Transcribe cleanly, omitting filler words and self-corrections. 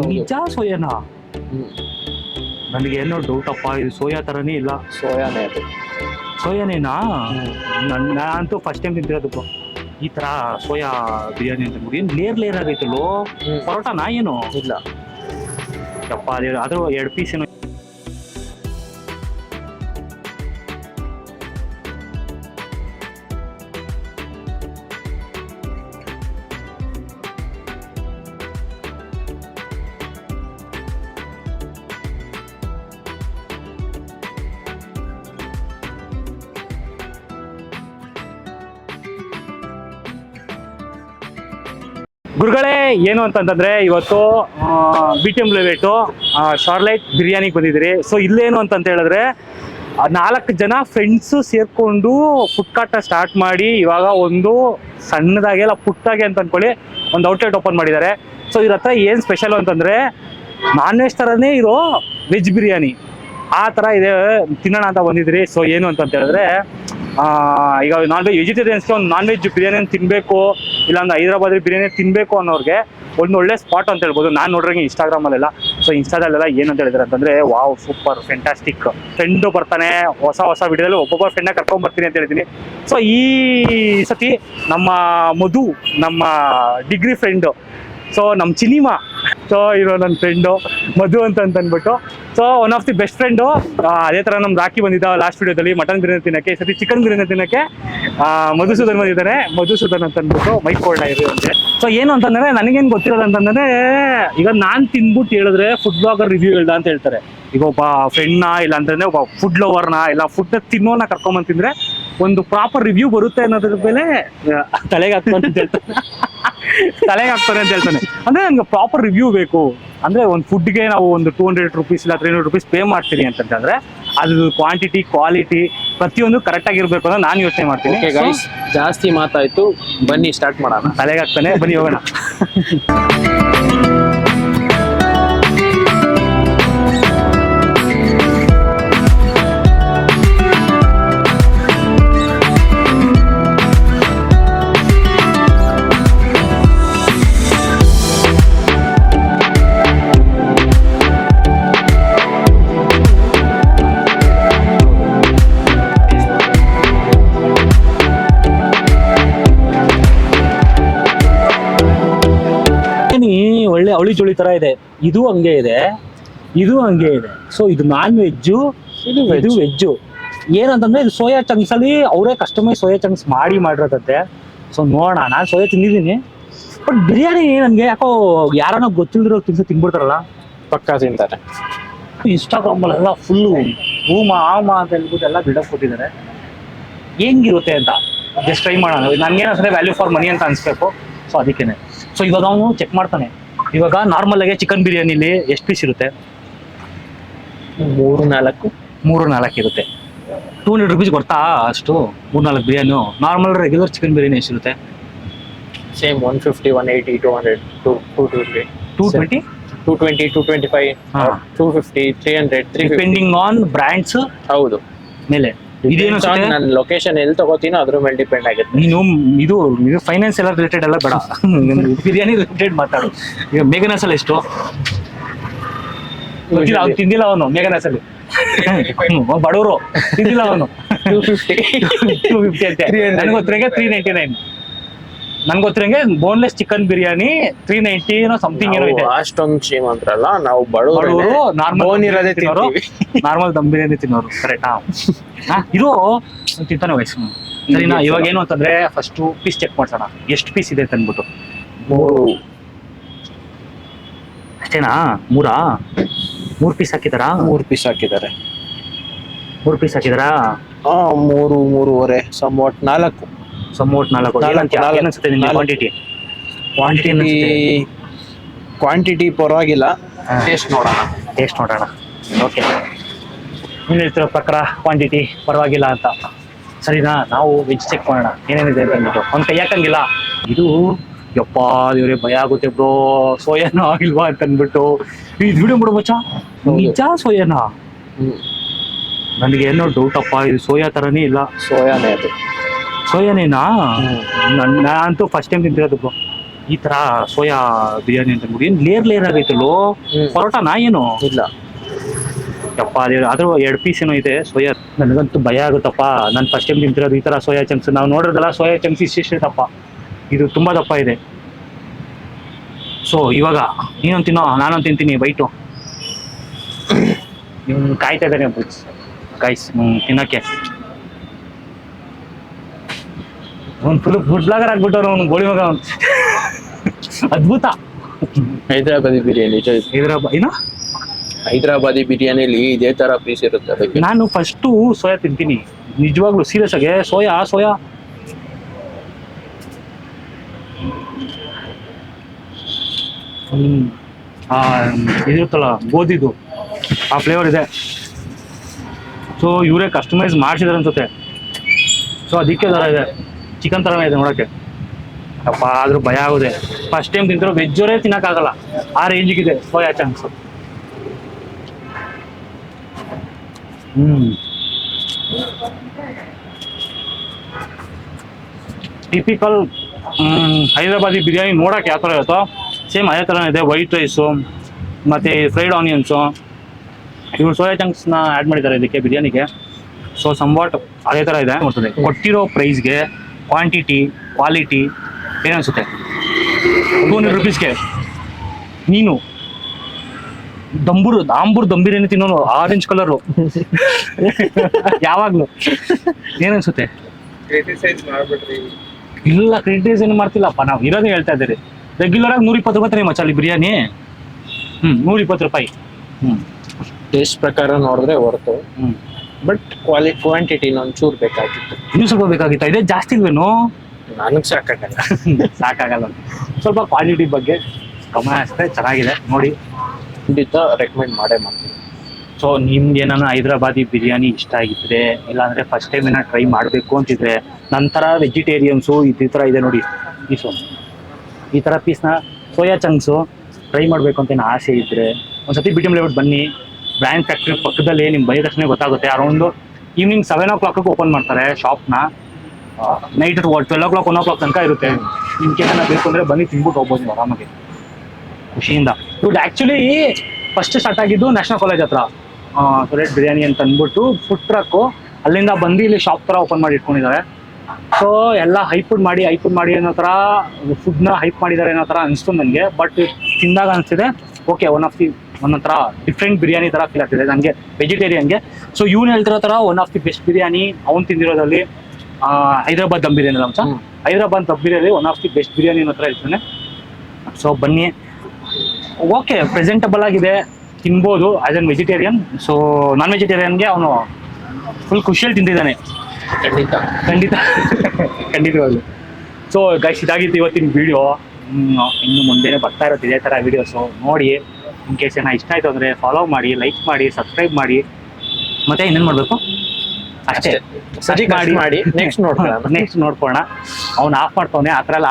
ನಿಜ ಸೋಯಾನಾ? ನನಗೆ ಏನೋ ಡೌಟ್ ಅಪ್ಪ, ಇದು ಸೋಯಾ ತರನೇ ಇಲ್ಲ. ಸೋಯಾನೇ ಅದು. ಸೋಯಾನೇನಾ? ನಾನಂತೂ ಫಸ್ಟ್ ಟೈಮ್ ತಿಂತಿರೋದು ಈ ತರ ಸೋಯಾ ಬಿರಿಯಾನಿ ಅಂತ. ಏನು ಲೇಯರ್ ಆಗೈತಲ್ಲೋ, ಪರೋಟಾನಾ ಏನು? ಇಲ್ಲ ಅಪ್ಪ ಅದು 2 ಪೀಸ್ ಏನೋ. ಗುರುಗಳೇ, ಏನು ಅಂತಂತಂದ್ರೆ ಇವತ್ತು BTM ಲೇಔಟು ಶಾರ್ಲೈಟ್ ಬಿರಿಯಾನಿಗೆ ಬಂದಿದ್ದೀರಿ. ಸೊ ಇಲ್ಲೇನು ಅಂತ ಹೇಳಿದ್ರೆ 4 ಜನ ಫ್ರೆಂಡ್ಸು ಸೇರ್ಕೊಂಡು ಫುಡ್ ಕಾರ್ಟ್ ಸ್ಟಾರ್ಟ್ ಮಾಡಿ ಇವಾಗ ಒಂದು ಸಣ್ಣದಾಗೆ ಅಲ್ಲ ಪುಟ್ಟಾಗೆ ಅಂತ ಅನ್ಕೊಳ್ಳಿ ಒಂದು ಔಟ್ಲೆಟ್ ಓಪನ್ ಮಾಡಿದ್ದಾರೆ. ಸೊ ಇದ್ರ ಹತ್ರ ಏನು ಸ್ಪೆಷಲ್ ಅಂತಂದ್ರೆ ನಾನ್ ವೆಜ್ ಥರನೇ ಇರೋ ವೆಜ್ ಬಿರಿಯಾನಿ ಆ ಥರ ಇದೆ. ತಿನ್ನೋಣ ಅಂತ ಬಂದಿದ್ರಿ. ಸೊ ಏನು ಅಂತ ಹೇಳಿದ್ರೆ ಈಗ ವೆಜಿಟೇರಿಯನ್ಸ್ಗೆ ಒಂದು ನಾನ್ ವೆಜ್ ಬಿರಿಯಾನಿ ತಿನ್ನಬೇಕು, ಇಲ್ಲಾಂದ್ರೆ ಹೈದರಾಬಾದಿ ಬಿರಿಯಾನಿ ತಿನ್ನಬೇಕು ಅನ್ನೋರಿಗೆ ಒಂದು ಒಳ್ಳೆ ಸ್ಪಾಟ್ ಅಂತ ಹೇಳ್ಬೋದು. ನಾನು ನೋಡ್ರಂಗೆ ಇನ್ಸ್ಟಾಗ್ರಾಮಲ್ಲೆಲ್ಲ. ಸೊ ಇನ್ಸ್ಟಾದಲ್ಲೆಲ್ಲ ಏನು ಅಂತ ಹೇಳಿದ್ರೆ ಅಂತಂದರೆ, ವಾವ್ ಸೂಪರ್ ಫ್ಯಾಂಟಾಸ್ಟಿಕ್, ಫ್ರೆಂಡು ಬರ್ತಾನೆ ಹೊಸ ವಿಡಿಯೋದಲ್ಲಿ ಒಬ್ಬೊಬ್ಬ ಫ್ರೆಂಡಾಗಿ ಕರ್ಕೊಂಡು ಬರ್ತೀನಿ ಅಂತ ಹೇಳ್ತೀನಿ. ಸೊ ಈ ಸತಿ ನಮ್ಮ ಮಧು, ನಮ್ಮ ಡಿಗ್ರಿ ಫ್ರೆಂಡು, ಸೊ ನಮ್ಮ ಚಿನಿಮಾ, ಸೊ ಇರೋ ನನ್ನ ಫ್ರೆಂಡು ಮಧು ಅಂತ ಅಂದ್ಬಿಟ್ಟು, so one of the best friend. ಅದೇ ಥರ ನಮ್ಮ ರಾಕಿ ಬಂದಿದ್ದ ಲಾಸ್ಟ್ ವಿಡಿಯೋದಲ್ಲಿ ಮಟನ್ ಬಿರಿಯಾನಿ ತಿನ್ನೋಕ್ಕೆ, ಈ ಸತಿ ಚಿಕನ್ ಬಿರಿಯಾನಿ ತಿನ್ನೋಕ್ಕೆ ಮಧುಸೂದನ್ ಬಂದಿದ್ದಾರೆ. ಮಧುಸೂದನ್ ಅಂತ ಅಂದ್ಬಿಟ್ಟು ಮೈಕೋಲ್ಡ್ ಇರುವಂತೆ. ಸೊ ಏನು ಅಂತಂದರೆ ನನಗೇನು ಗೊತ್ತಿರೋದು ಅಂತಂದರೆ, ಈಗ ನಾನು ತಿನ್ಬಿಟ್ಟು ಹೇಳಿದ್ರೆ ಫುಡ್ ಬ್ಲಾಗರ್ ರಿವ್ಯೂ ಹೇಳ್ದ ಅಂತ ಹೇಳ್ತಾರೆ. ಈಗ ಒಬ್ಬ ಫ್ರೆಂಡ್ನ ಇಲ್ಲ ಅಂತಂದರೆ ಒಬ್ಬ ಫುಡ್ ಲವರ್ನ ಇಲ್ಲ ಫುಡ್ ತಿನ್ನೋನ ಕರ್ಕೊಂಬಂತಿದ್ರೆ ಒಂದು ಪ್ರಾಪರ್ ರಿವ್ಯೂ ಬರುತ್ತೆ ಅನ್ನೋದ್ರ ಮೇಲೆ ತಲೆಗೆ ಹಾಕ್ತಾನೆ ಅಂತ ಹೇಳ್ತಾನೆ. ಅಂದರೆ ನನಗೆ ಪ್ರಾಪರ್ ರಿವ್ಯೂ ಬೇಕು. ಅಂದರೆ ಒಂದು ಫುಡ್ಗೆ ನಾವು ಒಂದು 200 ರೂಪೀಸ್ ಇಲ್ಲ 300 ರೂಪೀಸ್ ಪೇ ಮಾಡ್ತೀನಿ ಅಂತಂದ್ರೆ ಅದು ಕ್ವಾಂಟಿಟಿ ಕ್ವಾಲಿಟಿ ಪ್ರತಿಯೊಂದು ಕರೆಕ್ಟಾಗಿರ್ಬೇಕು ಅಂತ ನಾನು ಯೋಚನೆ ಮಾಡ್ತೀನಿ. ಜಾಸ್ತಿ ಮಾತಾಯ್ತು, ಬನ್ನಿ ಸ್ಟಾರ್ಟ್ ಮಾಡೋಣ. ತಲೆಗೆ ಹಾಕ್ತಾನೆ, ಬನ್ನಿ ಹೋಗೋಣ. ಒಳ್ಳೆ ಅವಳಿ ಜೋಳಿ ತರ ಇದೆ. ಇದು ಹಂಗೆ ಇದೆ, ಇದು ಹಂಗೆ ಇದೆ. ಸೊ ಇದು ನಾನ್ ವೆಜ್ಜು, ಇದು ವೆಜ್ಜು. ಏನಂತಂದ್ರೆ ಇದು ಸೋಯಾ ಚಂಕ್ಸ್ ಅಲ್ಲಿ ಅವರೇ ಕಸ್ಟಮೈಸ್ ಸೋಯಾ ಚಂಕ್ಸ್ ಮಾಡಿರೋದಂತೆ. ಸೊ ನೋಡೋಣ. ನಾನು ಸೋಯಾ ತಿಂದಿದ್ದೀನಿ, ಬಟ್ ಬಿರಿಯಾನಿ ನನಗೆ ಯಾಕೋ ಯಾರನ್ನ ಗೊತ್ತಿಲ್ದಿರೋ ತಿನ್ಬಿಡ್ತಾರಲ್ಲ, ಪಕ್ಕಾ ತಿಂತಾರೆ. ಇನ್ಸ್ಟಾಗ್ರಾಮಲ್ಲೆಲ್ಲ ಫುಲ್ಲು ಹೂಮ ಆಮ ಅಂತ ಹೇಳ್ಬಿಟ್ಟು ಎಲ್ಲ ಬಿಲ್ಡಪ್ ಕೊಟ್ಟಿದ್ದಾರೆ. ಹೆಂಗಿರುತ್ತೆ ಅಂತ ಜಸ್ಟ್ ಟ್ರೈ ಮಾಡೋಣ. ನನಗೇನಂದ್ರೆ ವ್ಯಾಲ್ಯೂ ಫಾರ್ ಮನಿ ಅಂತ ಅನ್ಸ್ಬೇಕು. ಸೊ ಅದಕ್ಕೇನೆ. ಸೊ ಇವಾಗ ಅವನು ಚೆಕ್ ಮಾಡ್ತಾನೆ. ಇವಾಗ ನಾರ್ಮಲ್ ಆಗಿ ಚಿಕನ್ ಬಿರಿಯಾನಿಲಿ ಎಷ್ಟು ಪೀಸ್ ಇರುತ್ತೆ? 3-4 ಇರುತ್ತೆ. 200 ರೂಪೀಸ್ ಕೊಡ್ತಾ ಅಷ್ಟು 3-4 biryani. Normal regular chicken biryani ಎಷ್ಟಿರುತ್ತೆ? Same 150, 180, 200, 220, 220, 225, 250, 300, 350 depending on brands. ಹೌದು, ಮೇಲೆ ಇದೇನು ನಾನು ಲೊಕೇಶನ್ ಎಲ್ಲಿ ತಗೋತೀನೋ ಅದ್ರ ಮೇಲೆ ಡಿಪೆಂಡ್ ಆಗುತ್ತೆ. ನೀನು ಇದು ಫೈನಾನ್ಸ್ ಎಲ್ಲ ರಿಲೇಟೆಡ್ ಎಲ್ಲ ಬೇಡ, ಬಿರಿಯಾನಿ ರಿಲೇಟೆಡ್ ಮಾತಾಡು. ಈಗ ಮೇಘನಾಸಲ್ಲಿ ಎಷ್ಟು ಗೊತ್ತಿಲ್ಲ, ಅವ್ನು ತಿಂದಿಲ್ಲ. ಅವನು ಮೇಘನಾಸಲ್ಲಿ ಬಡವರು ತಿಂದಿಲ್ಲ ಅವನು. 250 ಅಂತೆ. ನನಗೆ ಗೊತ್ತಿರಂಗೆ 399. ನನ್ಗೆ ಗೊತ್ತಿರಂಗೆ ಬೋನ್ಲೆಸ್ ಚಿಕನ್ ಬಿರಿಯಾನಿ 390 ಏನೋ ಸಮಥಿಂಗ್ ಏನೋ ಇದೆ. ಅಷ್ಟೊಂದು ಶ್ರೀಮಂತರಲ್ಲ ನಾವು, ಬಡವರು. ನಾರ್ಮಲ್ ದಮ್ ಬಿರಿಯಾನಿ ತಿನ್ನೋರು. ಕರೆಕ್ಟಾ? ಇದು ತಿಂತಾನೆ ವಯಸ್ಸು. ಸರಿನಾ? ಇವಾಗ ಏನು ಅಂತಂದ್ರೆ ಫಸ್ಟ್ ಪೀಸ್ ಚೆಕ್ ಮಾಡ್ಸೋಣ, ಎಷ್ಟು ಪೀಸ್ ಇದೆ ಅಂತ ಅಂದ್ಬಿಟ್ಟು. 3 ಅಷ್ಟೇನಾ? 3 ಪೀಸ್ ಹಾಕಿದಾರಾ? 3 ಪೀಸ್ ಹಾಕಿದ್ದಾರೆ. 3 ಪೀಸ್ ಹಾಕಿದಾರಾ? 3, 3.5 somewhat 4. ಏನನ್ಸುತ್ತೆ ನಿಮ್ಗೆ ಕ್ವಾಂಟಿಟಿ ಪರವಾಗಿಲ್ಲ. ಟೇಸ್ಟ್ ನೋಡೋಣ. ಓಕೆ, ನೀನು ಹೇಳ್ತಿರೋ ಪ್ರಕಾರ ಕ್ವಾಂಟಿಟಿ ಪರವಾಗಿಲ್ಲ ಅಂತ. ಸರಿನಾ? ನಾವು ವೆಜ್ ಚೆಕ್ ಮಾಡೋಣ ಏನೇನಿದೆ ಅಂತ ಅಂದ್ಬಿಟ್ಟು. ಅವ್ನು ಕೈ ಹಾಕಂಗಿಲ್ಲ. ಇದು ಯಪ್ಪ ದೇವ್ರೆ ಭಯ ಆಗುತ್ತೆ ಬ್ರೋ, ಸೋಯಾನೋ ಆಗಿಲ್ವಾ ಅಂತ ಅಂದ್ಬಿಟ್ಟು. ಇದು ವಿಡಿಯೋ ಬಿಡು ಮಚ್ಚ, ನಿಜ ಸೋಯಾನಾ? ನನಗೆ ಏನೋ ಡೌಟ್ ಅಪ್ಪ, ಇದು ಸೋಯಾ ತರನೇ ಇಲ್ಲ. ಸೋಯಾನೇ ಅದು. ಸೋಯಾನೇನಾ? ನಾನಂತೂ ಫಸ್ಟ್ ಟೈಮ್ ತಿಂತಿರೋದು ಬ್ರೋ. ಈ ತರ ಸೋಯಾ ಬಿರಿಯಾನಿ ಅಂತ ಅಂದ್ಬಿಟ್ಟು ಏನ್ ಲೇಯರ್ ಆಗೈತಲ್ಲೋ. ಪರೋಟಾನಾ ಏನು? ಇಲ್ಲ. ಯಪ್ಪ ಅದ್ರ 2 ಪೀಸ್ ಏನೋ ಇದೆ ಸೋಯಾ. ನನಗಂತೂ ಭಯ ಆಗುತ್ತಪ್ಪ. ನಾನು ಫಸ್ಟ್ ಟೈಮ್ ತಿಂತಿರೋದು ಈ ತರ ಸೋಯಾ ಚಂಕ್ಸ್. ನಾವು ನೋಡೋದಲ್ಲ ಸೋಯಾ ಚಂಕ್ಸ್ ಇಷ್ಟೇ ದಪ್ಪ, ಇದು ತುಂಬಾ ದಪ್ಪ ಇದೆ. ಸೊ ಇವಾಗ ನೀನೊಂದು ತಿನ್ನೋ, ನಾನೊಂದು ತಿಂತೀನಿ ಬೈಟು. ಇವ್ನು ಕಾಯ್ತಾ ಇದ್ದಾನೆ ಗೈಸ್ ತಿನ್ನಕ್ಕೆ. ಅವ್ನು ಫುಲ್ ಫುಡ್ ಬ್ಲಾಗರ್ ಆಗ್ಬಿಟ್ಟವ್ರು ಅವ್ನು ಗೋಳಿ ಮಗ. ಅದ್ಭುತ. ಹೈದರಾಬಾದಿ ಬಿರಿಯಾನಿ ಏನು ಹೈದರಾಬಾದಿ ಬಿರಿಯಾನಿಲಿ ಇದೇ ತರ ಪೀಸ್ ಇರುತ್ತೆ ಅದಕ್ಕೆ. ನಾನು ಫಸ್ಟು ಸೋಯಾ ತಿಂತೀನಿ ನಿಜವಾಗ್ಲೂ ಸೀರಿಯಸ್ ಆಗಿ. ಸೋಯಾ ಇದಿರುತ್ತಲ್ಲ ಗೋಧಿದು ಆ ಫ್ಲೇವರ್ ಇದೆ. ಸೊ ಇವರೇ ಕಸ್ಟಮೈಸ್ ಮಾಡಿಸಿದಾರೆ ಅನ್ಸುತ್ತೆ. ಸೊ ಅದಕ್ಕೆ ಥರ ಇದೆ, ಚಿಕನ್ ಥರನೇ ಇದೆ ನೋಡೋಕ್ಕೆ. ಅಪ್ಪ ಆದ್ರೂ ಭಯ ಆಗುತ್ತೆ. ಫಸ್ಟ್ ಟೈಮ್ ತಿಂತಿರೋ ವೆಜ್ಜವರೇ ತಿನ್ನೋಕ್ಕಾಗಲ್ಲ, ಆ ರೇಂಜಿಗಿದೆ soya chunks. Typical Hyderabadi biryani ನೋಡೋಕೆ ಯಾವ ಥರ ಇರುತ್ತೋ ಸೇಮ್ ಅದೇ ಥರನೇ ಇದೆ. ವೈಟ್ ರೈಸು ಮತ್ತು ಫ್ರೈಡ್ ಆನಿಯನ್ಸು. ಇವರು ಸೋಯಾ ಚಂಕ್ಸ್ನ ಆ್ಯಡ್ ಮಾಡಿದ್ದಾರೆ ಇದಕ್ಕೆ ಬಿರಿಯಾನಿಗೆ. ಸೊ ಸಂವಾಟ್ ಅದೇ ಥರ ಇದೆ ನೋಡ್ತದೆ. ಕೊಟ್ಟಿರೋ ಪ್ರೈಸ್ಗೆ ಕ್ವಾಂಟಿಟಿ ಕ್ವಾಲಿಟಿ ಏನನ್ಸುತ್ತೆ? 200 ರೂಪೀಸ್ಗೆ ನೀನು ಆಂಬೂರ್ ದಮ್ ಬಿರಿಯಾನಿ ತಿನ್ನೋನು, ಆರೆಂಜ್ ಕಲರು ಯಾವಾಗ್ಲೂ ಏನನ್ಸುತ್ತೆ? ಇಲ್ಲ ಕ್ರಿಟಿಸೈಸ್ ಏನು ಮಾಡ್ತಿಲ್ಲಪ್ಪ, ನಾವು ಇರೋದೇ ಹೇಳ್ತಾ ಇದ್ದೀರಿ. ರೆಗ್ಯುಲರ್ ಆಗಿ 120 ರೂಪಾಯಿ ಮಚಾಲಿ ಬಿರಿಯಾನಿ. 120 ರೂಪಾಯಿ. ಟೇಸ್ಟ್ ಪ್ರಕಾರ ನೋಡಿದ್ರೆ ಹೊರತು, ಬಟ್ ಕ್ವಾಂಟಿಟಿ ಒಂಚೂರು ಬೇಕಾಗಿತ್ತು. ಇನ್ನೂ ಸ್ವಲ್ಪ ಬೇಕಾಗಿತ್ತ? ಇದೇ ಜಾಸ್ತಿ ಇಲ್ವೇನು? ನನಗೆ ಸಾಕಾಗಲ್ಲ. ಸಾಕಾಗಲ್ಲ. ಸ್ವಲ್ಪ ಕ್ವಾಲಿಟಿ ಬಗ್ಗೆ ಗಮನ ಹರಿಸಿದ್ರೆ ಚೆನ್ನಾಗಿದೆ ನೋಡಿ. ಖಂಡಿತ ರೆಕಮೆಂಡ್ ಮಾಡೇ ಮಾಡ್ತೀನಿ. ಸೊ ನಿಮ್ಗೆ ಏನಾನ ಹೈದರಾಬಾದಿ ಬಿರಿಯಾನಿ ಇಷ್ಟ ಆಗಿದ್ರೆ, ಇಲ್ಲಾಂದರೆ ಫಸ್ಟ್ ಟೈಮ್ ಏನೋ ಟ್ರೈ ಮಾಡಬೇಕು ಅಂತಿದ್ರೆ, ನಂತರ ವೆಜಿಟೇರಿಯನ್ಸು ಈ ಥರ ಇದೆ ನೋಡಿ ಪೀಸು, ಈ ಥರ ಪೀಸ್ನ ಸೋಯಾ ಚಂಕ್ಸು ಟ್ರೈ ಮಾಡಬೇಕು ಅಂತ ಏನೋ ಆಸೆ ಇದ್ದರೆ ಒಂದ್ಸತಿ BTM ಲೇಔಟ್ ಬನ್ನಿ. ಬ್ರ್ಯಾಂಡ್ ಫ್ಯಾಕ್ಟ್ರಿ ಪಕ್ಕದಲ್ಲಿ ನಿಮ್ಗೆ ಬಂದ ತಕ್ಷಣ ಗೊತ್ತಾಗುತ್ತೆ. ಅರೌಂಡು ಈವ್ನಿಂಗ್ 7 o'clock ಓಪನ್ ಮಾಡ್ತಾರೆ ಶಾಪ್ನ. ನೈಟ್ 12 o'clock 1 o'clock ತನಕ ಇರುತ್ತೆ. ನಿಮ್ಗೆ ಏನಾರ ಬೇಕು ಅಂದರೆ ಬನ್ನಿ ತಿನ್ಬಿಟ್ಟು ಹೋಗ್ಬೋದು ನೀವು ಆರಾಮಾಗಿ ಖುಷಿಯಿಂದ. ಇದು ಆ್ಯಕ್ಚುಲಿ ಫಸ್ಟ್ ಸ್ಟಾರ್ಟ್ ಆಗಿದ್ದು ನ್ಯಾಷನಲ್ ಕಾಲೇಜ್ ಹತ್ರ ಸೊರೇಟ್ ಬಿರಿಯಾನಿ ಅಂತ ಅಂದ್ಬಿಟ್ಟು ಫುಡ್ ಟ್ರಕ್ಕು. ಅಲ್ಲಿಂದ ಬಂದು ಇಲ್ಲಿ ಶಾಪ್ ಥರ ಓಪನ್ ಮಾಡಿ ಇಟ್ಕೊಂಡಿದ್ದಾರೆ. ಸೊ ಎಲ್ಲ ಹೈಪುಡ್ ಮಾಡಿ ಅನ್ನೋ ಥರ ಫುಡ್ನ ಹೈಪ್ ಮಾಡಿದ್ದಾರೆ ಅನ್ನೋ ಥರ ಅನಿಸ್ತು ನನಗೆ. ಬಟ್ ತಿಂದಾಗ ಅನಿಸ್ತಿದೆ ಓಕೆ, ಒಂದೊಂಥರ ಡಿಫ್ರೆಂಟ್ ಬಿರಿಯಾನಿ ಥರ ಫೀಲ್ ಆಗ್ತಿದೆ ನನಗೆ ವೆಜಿಟೇರಿಯನ್ಗೆ. ಸೊ ಇವ್ನು ಹೇಳ್ತಿರೋ ಥರ one of the best biryani ಅವ್ನು ತಿಂದಿರೋದಲ್ಲಿ ಹೈದರಾಬಾದ್ ದಮ್ ಬಿರಿಯಾನಿ ಅಲ್ಲ. Hyderabad dum biryani one of the best biryani ಅನ್ನೋ ಥರ ಹೇಳ್ತಾನೆ. ಸೊ ಬನ್ನಿ, ಓಕೆ ಪ್ರೆಸೆಂಟಬಲ್ ಆಗಿದೆ, ತಿನ್ಬೋದು ಆಸ್ ಎನ್ ವೆಜಿಟೇರಿಯನ್. ಸೊ ನಾನ್ ವೆಜಿಟೇರಿಯನ್ಗೆ ಅವನು ಫುಲ್ ಖುಷಿಯಲ್ಲಿ ತಿಂತಿದ್ದಾನೆ. ಖಂಡಿತವಾಗ್ಲು. ಸೊ ಗೈಸ್ ಇದಾಗಿತ್ತು ಇವತ್ತಿನ ವಿಡಿಯೋ. ಇನ್ನು ಮುಂದೆ ಬರ್ತಾ ಇರುತ್ತೆ ಇದೇ ಥರ ವೀಡಿಯೋಸು ನೋಡಿ. ಇನ್ ಕೇಸ್ ಏನೋ ಇಷ್ಟ ಆಯಿತು ಅಂದರೆ ಫಾಲೋ ಮಾಡಿ, ಲೈಕ್ ಮಾಡಿ, ಸಬ್ಸ್ಕ್ರೈಬ್ ಮಾಡಿ. ಮತ್ತೆ ಇನ್ನೇನು ಮಾಡಬೇಕು? ಅಷ್ಟೇ ಮಾಡಿ. ನೆಕ್ಸ್ಟ್ ನೋಡ್ಕೊಳ್ಳೋಣ. ಅವ್ನು ಆಫ್ ಮಾಡ್ತಾವನೆ ಆ ಥರ ಎಲ್ಲ